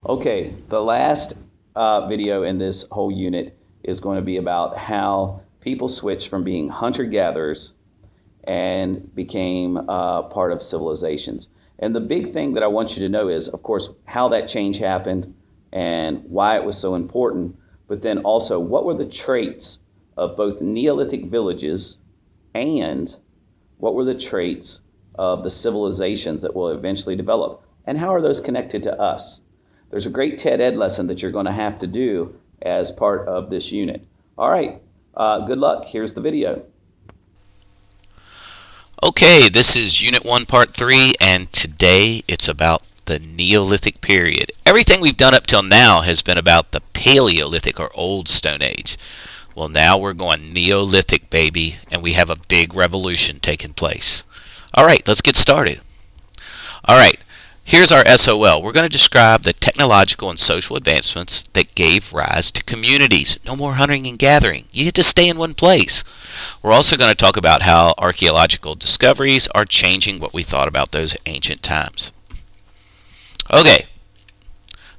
Okay, the last video in this whole unit is going to be about how people switched from being hunter-gatherers and became part of civilizations. And the big thing that I want you to know is, of course, how that change happened and why it was so important, but then also what were the traits of both Neolithic villages and what were the traits of the civilizations that will eventually develop, and how are those connected to us? There's a great TED Ed lesson that you're going to have to do as part of this unit. All right, good luck. Here's the video. Okay, this is Unit 1, Part 3, and today it's about the Neolithic period. Everything we've done up till now has been about the Paleolithic or Old Stone Age. Well, now we're going Neolithic, baby, and we have a big revolution taking place. All right, let's get started. All right, here's our SOL. We're going to describe the technological and social advancements that gave rise to communities. No more hunting and gathering. You get to stay in one place. We're also going to talk about how archaeological discoveries are changing what we thought about those ancient times. Okay,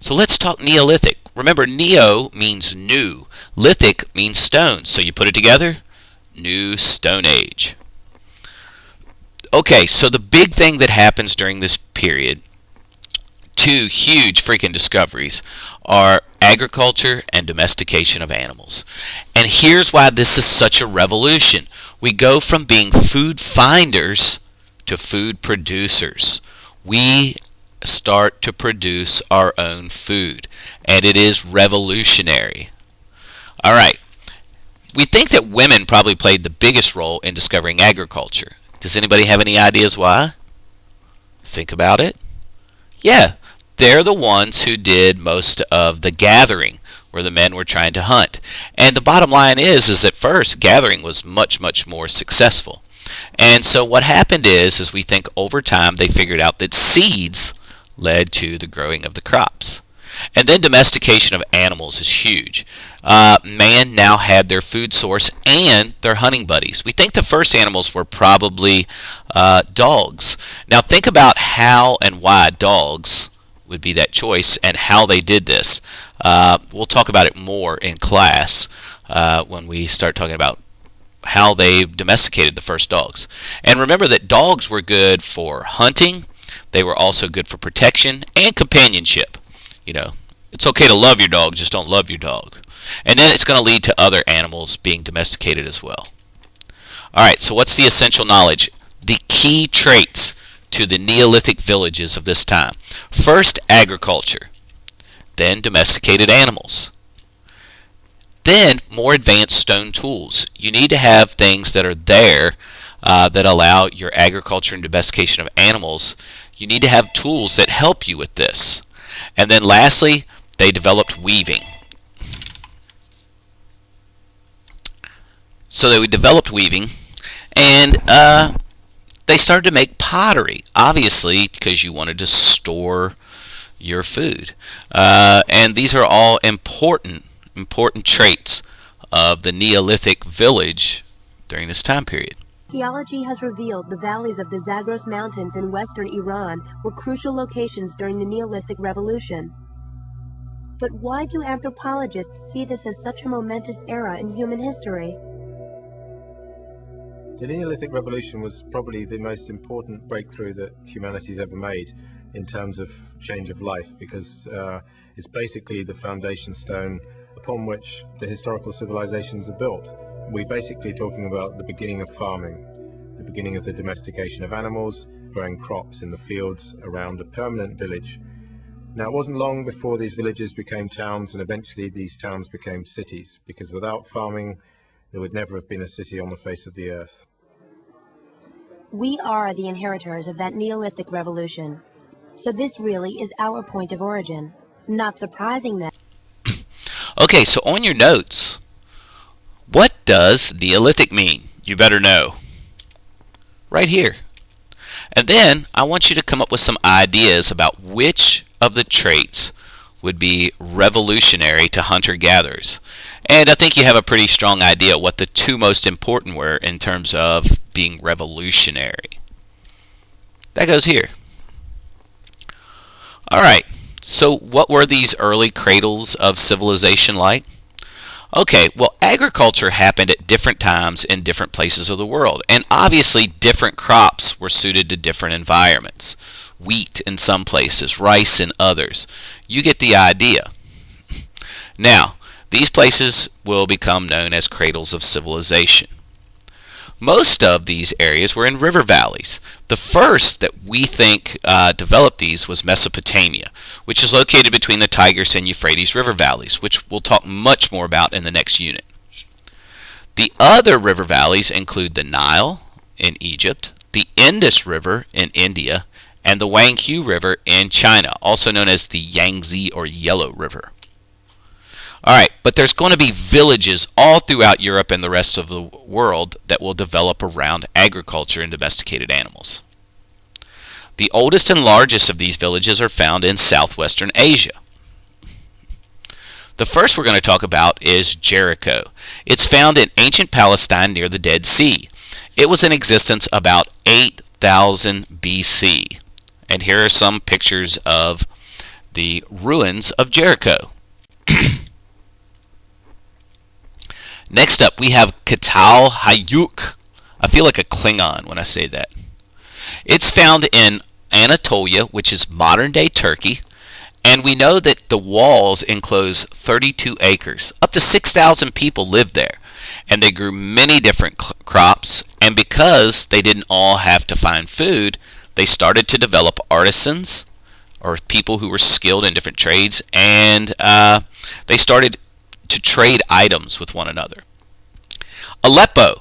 so let's talk Neolithic. Remember, Neo means new. Lithic means stone. So you put it together, New Stone Age. Okay, so the big thing that happens during this period, two huge freaking discoveries, are agriculture and domestication of animals. And here's why this is such a revolution. We go from being food finders to food producers. We start to produce our own food, and it is revolutionary. All right, we think that women probably played the biggest role in discovering agriculture. Does anybody have any ideas why? Think about it. Yeah, they're the ones who did most of the gathering, where the men were trying to hunt. And the bottom line is at first, gathering was much, much more successful. And so what happened is we think over time they figured out that seeds led to the growing of the crops. And then domestication of animals is huge. Man now had their food source and their hunting buddies. We think the first animals were probably dogs. Now think about how and why dogs would be that choice and how they did this. We'll talk about it more in class when we start talking about how they domesticated the first dogs. And remember that dogs were good for hunting. They were also good for protection and companionship. You know, it's okay to love your dog, just don't love your dog. And then it's going to lead to other animals being domesticated as well. All right, so what's the essential knowledge? The key traits to the Neolithic villages of this time. First, agriculture. Then, domesticated animals. Then, more advanced stone tools. You need to have things that are there that allow your agriculture and domestication of animals. You need to have tools that help you with this. And then lastly, they developed weaving. So they developed weaving, and they started to make pottery, obviously, because you wanted to store your food. And these are all important traits of the Neolithic village during this time period. Archaeology has revealed the valleys of the Zagros Mountains in western Iran were crucial locations during the Neolithic Revolution. But why do anthropologists see this as such a momentous era in human history? The Neolithic Revolution was probably the most important breakthrough that humanity's ever made in terms of change of life, because it's basically the foundation stone upon which the historical civilizations are built. We're basically talking about the beginning of farming, the beginning of the domestication of animals, growing crops in the fields around a permanent village. Now, it wasn't long before these villages became towns, and eventually these towns became cities, because without farming, there would never have been a city on the face of the earth. We are the inheritors of that Neolithic revolution. So this really is our point of origin. Not surprising that. Okay, so on your notes, what does Neolithic mean? You better know. Right here. And then I want you to come up with some ideas about which of the traits would be revolutionary to hunter-gatherers. And I think you have a pretty strong idea what the two most important were in terms of being revolutionary. That goes here. All right, So what were these early cradles of civilization like? Okay, well, agriculture happened at different times in different places of the world, and obviously different crops were suited to different environments. Wheat in some places, rice in others. You get the idea. Now, these places will become known as cradles of civilization. Most of these areas were in river valleys. The first that we think developed these was Mesopotamia, which is located between the Tigris and Euphrates river valleys, which we'll talk much more about in the next unit. The other river valleys include the Nile in Egypt, the Indus River in India, and the Yangtze River in China, also known as the Yangtze or Yellow River. Alright, but there's going to be villages all throughout Europe and the rest of the world that will develop around agriculture and domesticated animals. The oldest and largest of these villages are found in southwestern Asia. The first we're going to talk about is Jericho. It's found in ancient Palestine near the Dead Sea. It was in existence about 8,000 BC. And here are some pictures of the ruins of Jericho. Next up, we have Katal Hayuk. I feel like a Klingon when I say that. It's found in Anatolia, which is modern-day Turkey, and we know that the walls enclose 32 acres. Up to 6,000 people lived there, and they grew many different crops, and because they didn't all have to find food, they started to develop artisans, or people who were skilled in different trades, and they started to trade items with one another. Aleppo.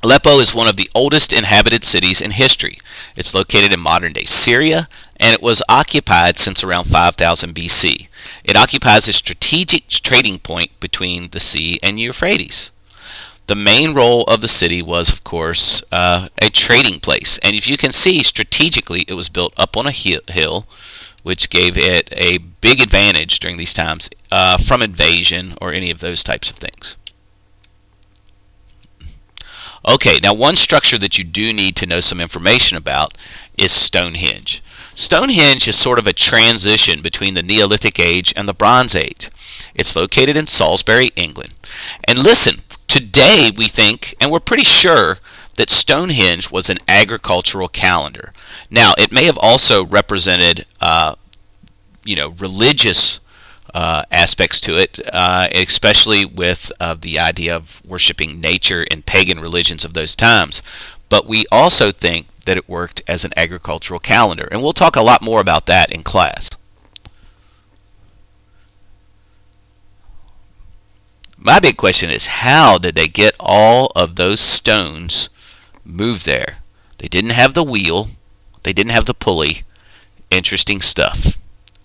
Aleppo is one of the oldest inhabited cities in history. It's located in modern-day Syria, and it was occupied since around 5000 BC. It occupies a strategic trading point between the sea and Euphrates. The main role of the city was, of course, a trading place. And if you can see, strategically, it was built up on a hill, which gave it a big advantage during these times from invasion or any of those types of things. Okay, now one structure that you do need to know some information about is Stonehenge. Stonehenge is sort of a transition between the Neolithic Age and the Bronze Age. It's located in Salisbury, England. And listen, today we think, and we're pretty sure, that Stonehenge was an agricultural calendar. Now, it may have also represented, religious aspects to it, especially with the idea of worshiping nature in pagan religions of those times. But we also think that it worked as an agricultural calendar, and we'll talk a lot more about that in class. My big question is, how did they get all of those stones moved there? They didn't have the wheel, they didn't have the pulley. Interesting stuff,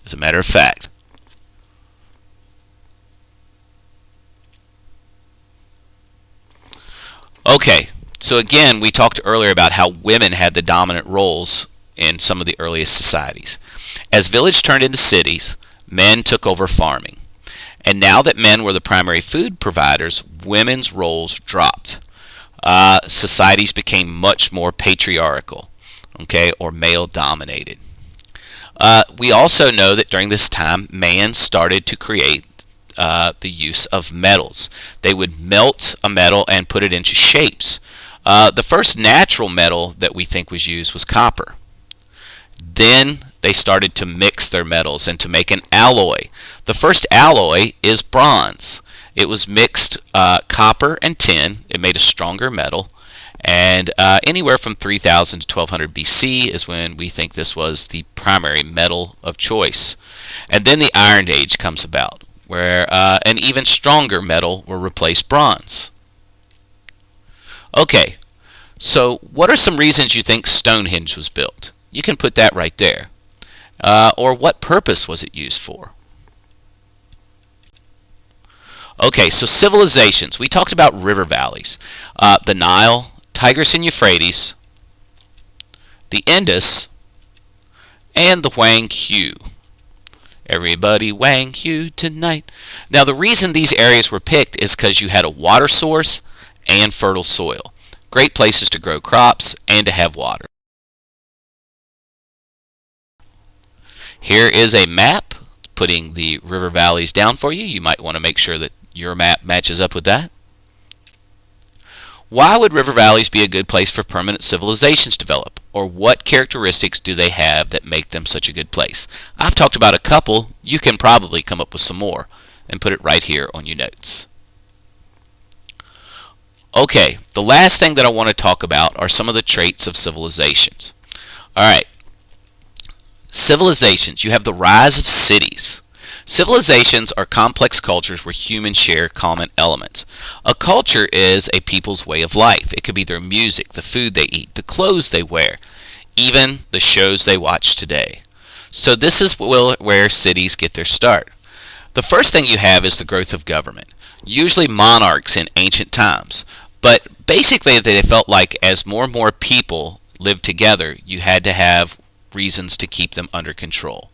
as a matter of fact. Okay, so again, we talked earlier about how women had the dominant roles in some of the earliest societies. As villages turned into cities, men took over farming. And now that men were the primary food providers, women's roles dropped. Societies became much more patriarchal, okay, or male-dominated. We also know that during this time, man started to create the use of metals. They would melt a metal and put it into shapes. The first natural metal that we think was used was copper. Then they started to mix their metals and to make an alloy. The first alloy is bronze. It was mixed copper and tin. It made a stronger metal. And anywhere from 3000 to 1200 BC is when we think this was the primary metal of choice. And then the Iron Age comes about, where an even stronger metal will replace bronze. Okay, so what are some reasons you think Stonehenge was built? You can put that right there. Or what purpose was it used for? Okay, so civilizations. We talked about river valleys. The Nile, Tigris and Euphrates, the Indus, and the Yangtze. Everybody Yangtze tonight. Now, the reason these areas were picked is because you had a water source and fertile soil. Great places to grow crops and to have water. Here is a map putting the river valleys down for you. You might want to make sure that your map matches up with that. Why would river valleys be a good place for permanent civilizations to develop? Or what characteristics do they have that make them such a good place? I've talked about a couple. You can probably come up with some more and put it right here on your notes. Okay, the last thing that I want to talk about are some of the traits of civilizations. Alright, civilizations. You have the rise of cities. Civilizations are complex cultures where humans share common elements. A culture is a people's way of life. It could be their music, the food they eat, the clothes they wear, even the shows they watch today. So this is where cities get their start. The first thing you have is the growth of government, usually monarchs in ancient times. But basically they felt like as more and more people lived together, you had to have reasons to keep them under control.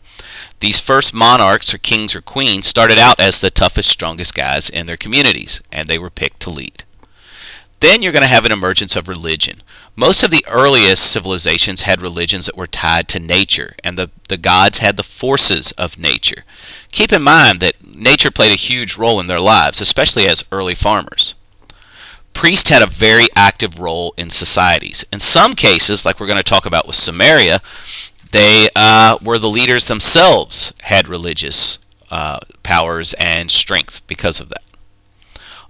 These first monarchs or kings or queens started out as the toughest, strongest guys in their communities, and they were picked to lead. Then you're going to have an emergence of religion. Most of the earliest civilizations had religions that were tied to nature, and the gods had the forces of nature. Keep in mind that nature played a huge role in their lives, especially as early farmers. Priests had a very active role in societies. In some cases, like we're going to talk about with Sumeria, they were the leaders themselves, had religious powers and strength because of that.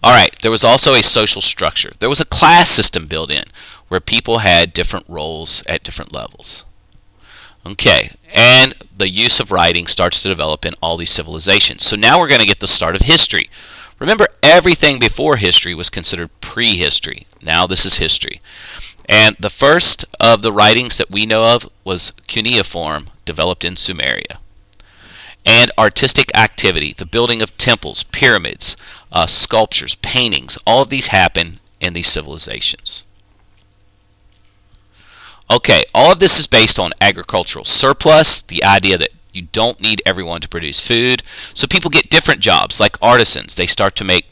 Alright, there was also a social structure. There was a class system built in where people had different roles at different levels. Okay, and the use of writing starts to develop in all these civilizations. So now we're going to get the start of history. Remember, everything before history was considered prehistory. Now this is history. And the first of the writings that we know of was cuneiform, developed in Sumeria. And artistic activity, the building of temples, pyramids, sculptures, paintings, all of these happen in these civilizations. Okay, all of this is based on agricultural surplus, the idea that you don't need everyone to produce food. So people get different jobs, like artisans. They start to make,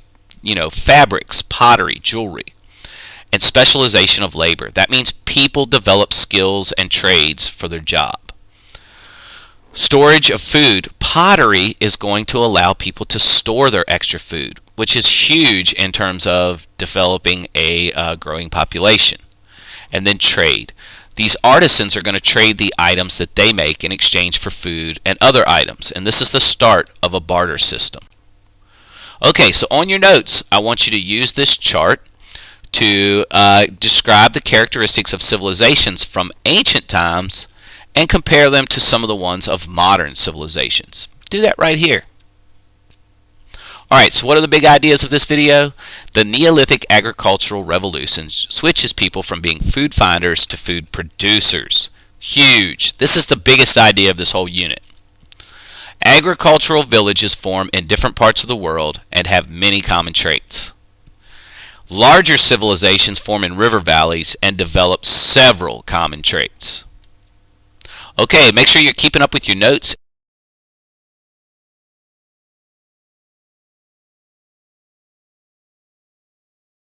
fabrics, pottery, jewelry. And specialization of labor. That means people develop skills and trades for their job. Storage of food. Pottery is going to allow people to store their extra food, which is huge in terms of developing a growing population. And then trade. These artisans are going to trade the items that they make in exchange for food and other items. And this is the start of a barter system. Okay, so on your notes, I want you to use this chart to describe the characteristics of civilizations from ancient times and compare them to some of the ones of modern civilizations. Do that right here. Alright, so what are the big ideas of this video? The Neolithic agricultural revolution switches people from being food finders to food producers. Huge. This is the biggest idea of this whole unit. Agricultural villages form in different parts of the world and have many common traits. Larger civilizations form in river valleys and develop several common traits. Okay, make sure you're keeping up with your notes.